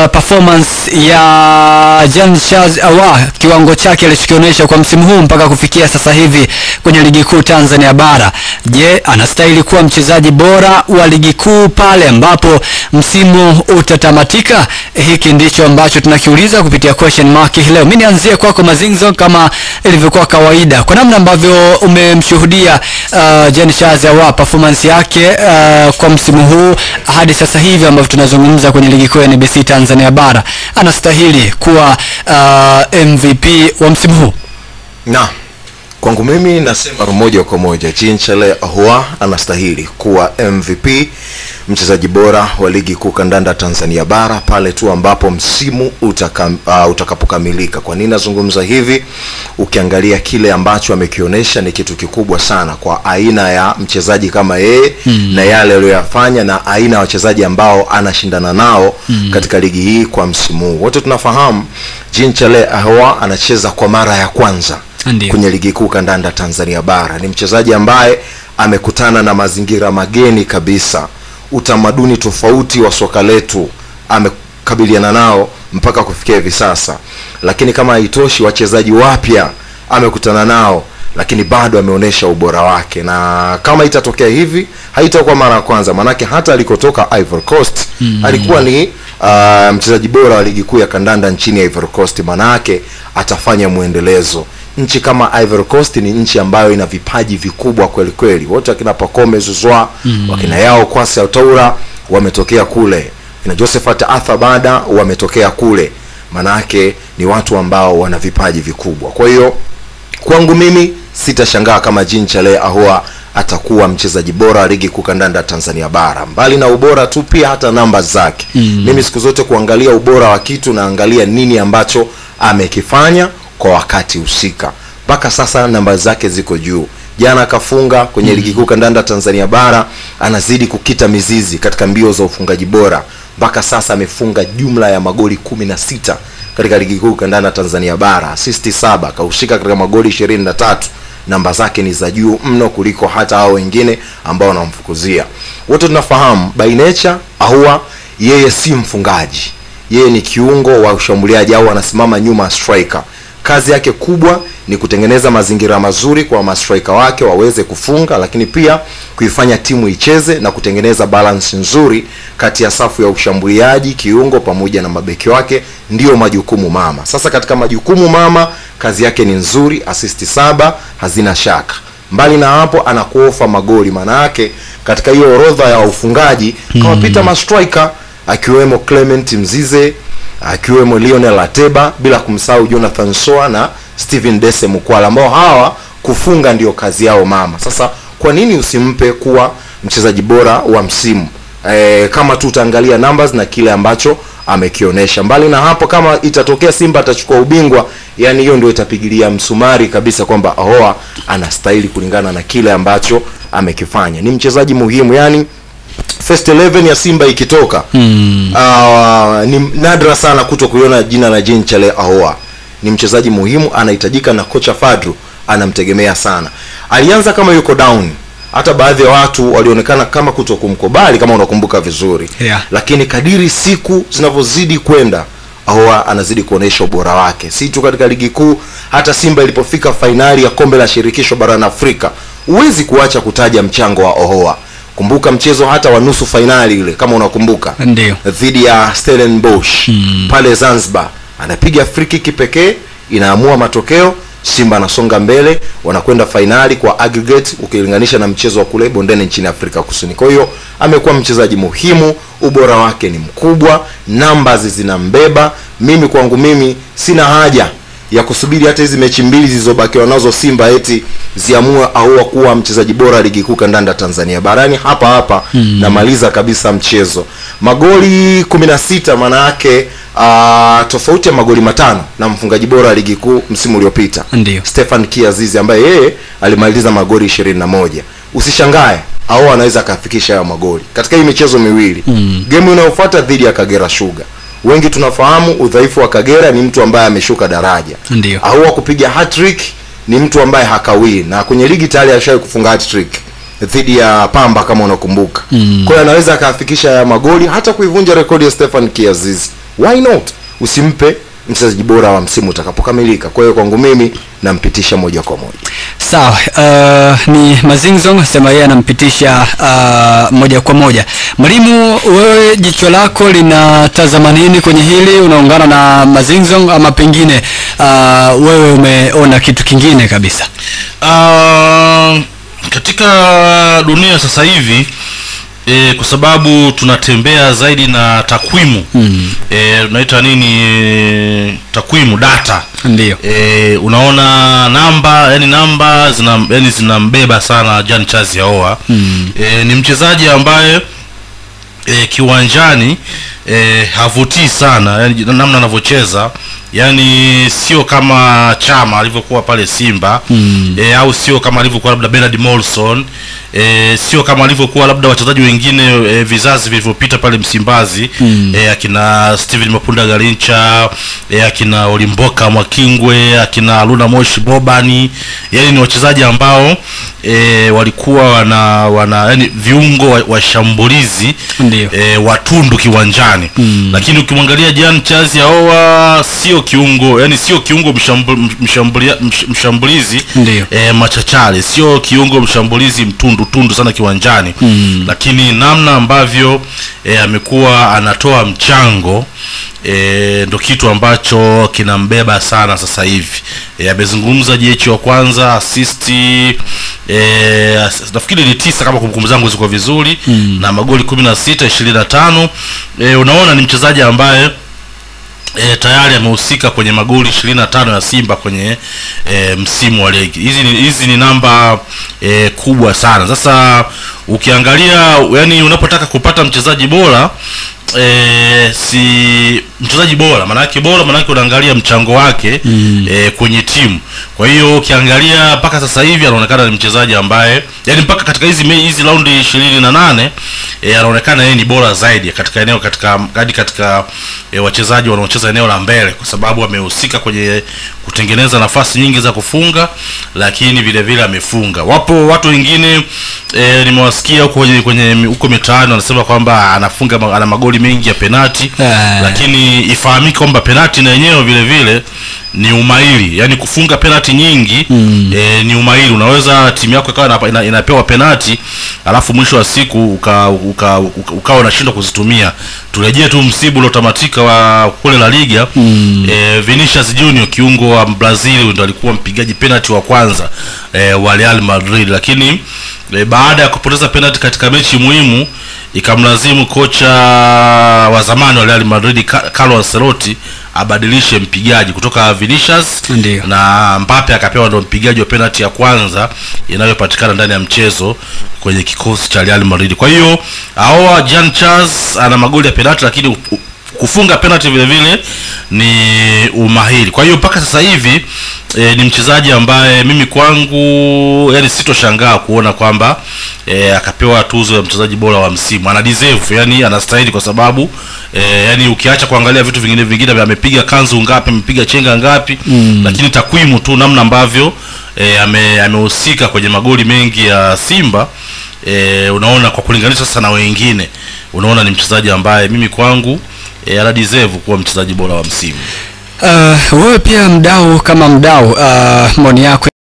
performance ya Jean Charles Ahoua, kiwango chake alichokionyesha kwa msimu huu mpaka kufikia sasa hivi kwenye ligi kuu Tanzania bara. Je, anastahili kuwa mchezaji bora wa ligi kuu pale ambapo msimu utatamatika? Hiki ndicho ambacho tunakiuliza kupitia question mark leo. Mimi nianzie kwako Mazinzo, kama ilivyokuwa kawaida, kwa namna ambavyo umemshuhudia Jean Charles Ahoua, performance yake kwa msimu huu hadi sasa hivi ambavyo tunazungumza kwenye ligi kuu ya NBC Tanzania bara, anastahili kuwa MVP wa msimu huu? Na kwangu mimi nasema moja kwa moja Jean Charles Ahoua anastahili kuwa MVP, mchezaji bora wa ligi kuu kandanda Tanzania bara pale tu ambapo msimu utakapokamilika. Kwa nini nazungumza hivi? Ukiangalia kile ambacho amekionyesha ni kitu kikubwa sana kwa aina ya mchezaji kama yeye na yale aliyoyafanya na aina ya wachezaji ambao anashindana nao katika ligi hii kwa msimu huu. Wote tunafahamu Jean Charles Ahoua anacheza kwa mara ya kwanza kwenye ligi kuu kandanda Tanzania bara. Ni mchezaji ambaye amekutana na mazingira mageni kabisa, utamaduni tofauti wa soka letu amekabiliana nao mpaka kufikia hivi sasa. Lakini kama haitoshi, wachezaji wapya amekutana nao, lakini bado ameonyesha ubora wake. Na kama itatokea hivi, haitakuwa mara ya kwanza, manake hata alikotoka Ivory Coast alikuwa ni mchezaji bora wa ligi kuu ya kandanda nchini Ivory Coast, manake atafanya muendelezo. Nchi kama Ivory Coast ni nchi ambayo ina vipaji vikubwa kweli kweli. Wote wakina Pacome Zouzoua, wakina Yao Kwasi Toura wametokea kule, na Josephat Athabada wametokea kule. Manake ni watu ambao wana vipaji vikubwa. Kwa hiyo kwangu mimi sitashangaa kama Jean Charles Ahoua atakuwa mchezaji bora wa ligi kuu kandanda Tanzania bara. Mbali na ubora tu, pia hata namba zake. Mimi siku zote kuangalia ubora wa kitu na angalia nini ambacho amekifanya kwa wakati husika. Mpaka sasa namba zake ziko juu. Jana akafunga kwenye ligi kuu kandanda Tanzania bara, anazidi kukita mizizi katika mbio za ufungaji bora. Mpaka sasa amefunga jumla ya magoli 16 katika ligi kuu kandanda Tanzania bara, assist 7, kaushika katika magoli 23. Namba zake ni za juu mno kuliko hata hao wengine ambao wanamfukuzia. Wote tunafahamu by nature Ahoua yeye si mfungaji. Yeye ni kiungo wa ushambuliaji au anasimama nyuma striker. Kazi yake kubwa ni kutengeneza mazingira mazuri kwa mastrika wake waweze kufunga, lakini pia kuifanya timu icheze na kutengeneza balance nzuri kati ya safu ya ushambuliaji, kiungo pamoja na mabeki wake. Ndio majukumu mama. Sasa katika majukumu mama, kazi yake ni nzuri, assist 7 hazina shaka. Mbali na hapo, anakuofa magoli. Maana yake katika hiyo orodha ya ufungaji kawapita mastrika akiwemo Clement Mzize, akiwemo Lionel Ateba, bila kumsahau Jonathan Soa na Steven Dese Mukwala, ambao hawa kufunga ndio kazi yao mama. Sasa kwa nini usimpe kuwa mchezaji bora wa msimu? Kama tu utaangalia numbers na kile ambacho amekionyesha. Mbali na hapo, kama itatokea Simba atachukua ubingwa, yani hiyo ndio itapigilia msumari kabisa kwamba Ahoua anastahili kulingana na kile ambacho amekifanya. Ni mchezaji muhimu, yani first 11 ya Simba ikitoka ni nadra sana kutokuiona jina la Jean Charles Ahoua. Ni mchezaji muhimu, anahitajika, na kocha Fadru anamtegemea sana. Alianza kama yuko down, hata baadhi ya watu walionekana kama kutokumkubali, kama unakumbuka vizuri. Lakini kadiri siku zinavyozidi kwenda, Ahoua anazidi kuonesha ubora wake, si tu katika ligi kuu. Hata Simba ilipofika finali ya kombe la shirikisho barani Afrika, huwezi kuacha kutaja mchango wa Ahoua. Kumbuka mchezo hata wa nusu finali ile, kama unakumbuka, ndio dhidi ya Stellenbosch pale Zanzibar, anapiga free kick pekee inaamua matokeo. Simba anasonga mbele, wanakwenda finali kwa aggregate ukilinganisha na mchezo wa kule bondeni nchini Afrika Kusini. Kwa hiyo amekuwa mchezaji muhimu, ubora wake ni mkubwa, numbers zinambeba. Mimi kwangu mimi sina haja ya kusubiri hata hizi mechi mbili zilizobakiwa nazo Simba eti ziamue Ahoua kuwa mchezaji bora ligi kuu kandanda Tanzania barani. Hapa namaliza kabisa mchezo. Magoli 16, maana yake tofauti ya magoli 5 na mfungaji bora ligi kuu msimu uliopita Stefan Kiazizi, ambaye yeye alimaliza magoli 21. Usishangae Ahoua anaweza kafikisha hayo magoli katika hii michezo miwili. Game inayofuata dhidi ya Kagera Sugar, wengi tunafahamu udhaifu wa Kagera, ni mtu ambaye ameshuka daraja. Ahoua kupiga hat-trick, ni mtu ambaye hakawii, na kwenye ligi tayari alishawahi kufunga hat-trick dhidi ya Pamba kama unakumbuka. Kwa hiyo anaweza akafikisha ya magoli, hata kuivunja rekodi ya Stefan Kiazizi. why not usimpe mchezaji bora wa msimu utakapokamilika. Kwa hiyo kwangu mimi nampitisha moja kwa moja. Sawa, ni Mazingzong sema yeye anampitisha moja kwa moja. Mwalimu, wewe jicho lako linatazama nini kwenye hili? Unaungana na Mazingzong ama pengine wewe umeona kitu kingine kabisa? Katika dunia sasa hivi kwa sababu tunatembea zaidi na takwimu, unaita nini, takwimu, data. Ndio. Unaona namba zinambeba sana Jean Charles Ahoua. Ni mchezaji ambaye kiwanjani havutii sana, yani namna anavyocheza, yani sio kama Chama alivyokuwa pale Simba, au sio kama alivyokuwa labda Bernard Morrison, sio kama alivyokuwa labda wachezaji wengine vizazi vilivyopita pale Msimbazi, akina Steven Mapunda Garincha, akina Olimboka Mwakingwe, akina Luna Moshi Bobani. Yani ni wachezaji ambao walikuwa wana yani viungo washambulizi, watundu kiwanjani. Lakini ukimwangalia Jean Charles Ahoua sio kiungo, yani sio kiungo mshambulizi machachari, sio kiungo mshambulizi tundu sana kiwanjani. Lakini namna ambavyo amekuwa anatoa mchango ndo kitu ambacho kinambeba sana sasa hivi. Amezungumza jechi wa kwanza, assist nafikiri ni 9 kama kumbukumbu zangu ziko vizuri, na magoli 16 25. Unaona ni mchezaji ambaye tayari amehusika kwenye magoli 25 ya Simba kwenye msimu wa ligi. Hizi ni namba kubwa sana. Sasa ukiangalia, yani unapotaka kupata mchezaji bora, si mchezaji bora maana yake unaangalia mchango wake kwenye timu. Kwa hiyo ukiangalia mpaka sasa hivi anaonekana ni mchezaji ambaye, yani mpaka katika hizi raundi 28 anaonekana yeye ni bora zaidi katika eneo, katika wachezaji wanaocheza eneo la mbele, kwa sababu amehusika kwenye kutengeneza nafasi nyingi za kufunga, lakini vile vile amefunga. Wapo watu wengine nimewasikia huko mitaani wanasema kwamba ana magoli mengi ya penalti, lakini ifahamike kwamba penalti na yenyewe vile vile ni umahiri. Yani kufunga penalti nyingi ni umahiri. Unaweza timu yako ikawa inapewa penalti, alafu mwisho wa siku ukawa unashindwa kuzitumia. Turejee tu msimu uliotamatika wa kule La Liga, Vinicius Junior kiungo wa Brazil ndio alikuwa mpigaji penalti wa kwanza wa Real Madrid, lakini baada ya kupoteza penalti katika mechi muhimu ikamlazimu kocha wa zamani wa Real Madrid Carlo Ancelotti abadilishe mpigaji kutoka Vinicius na Mbappe, akapewa ndo mpigaji wa penalti ya kwanza inayopatikana ndani ya mchezo kwenye kikosi cha Real Madrid. Kwa hiyo Ahoua Jean Charles ana magoli ya penalti, lakini kufunga penalti vile vile ni umahiri. Kwa hiyo mpaka sasa hivi ni mchezaji ambaye mimi kwangu, yani sitoshangaa kuona kwamba akapewa tuzo ya mchezaji bora wa msimu. Ana deserve, yani anastahili, kwa sababu yani ukiacha kuangalia vitu vingine amepiga kanzu ngapi, amepiga chenga ngapi, lakini takwimu tu, namna ambavyo amehusika kwenye magoli mengi ya Simba, unaona kwa kulinganisha sasa na wengine, unaona ni mchezaji ambaye mimi kwangu ana deserve kuwa mchezaji bora wa msimu. Wewe pia mdau kama mdau, maoni yako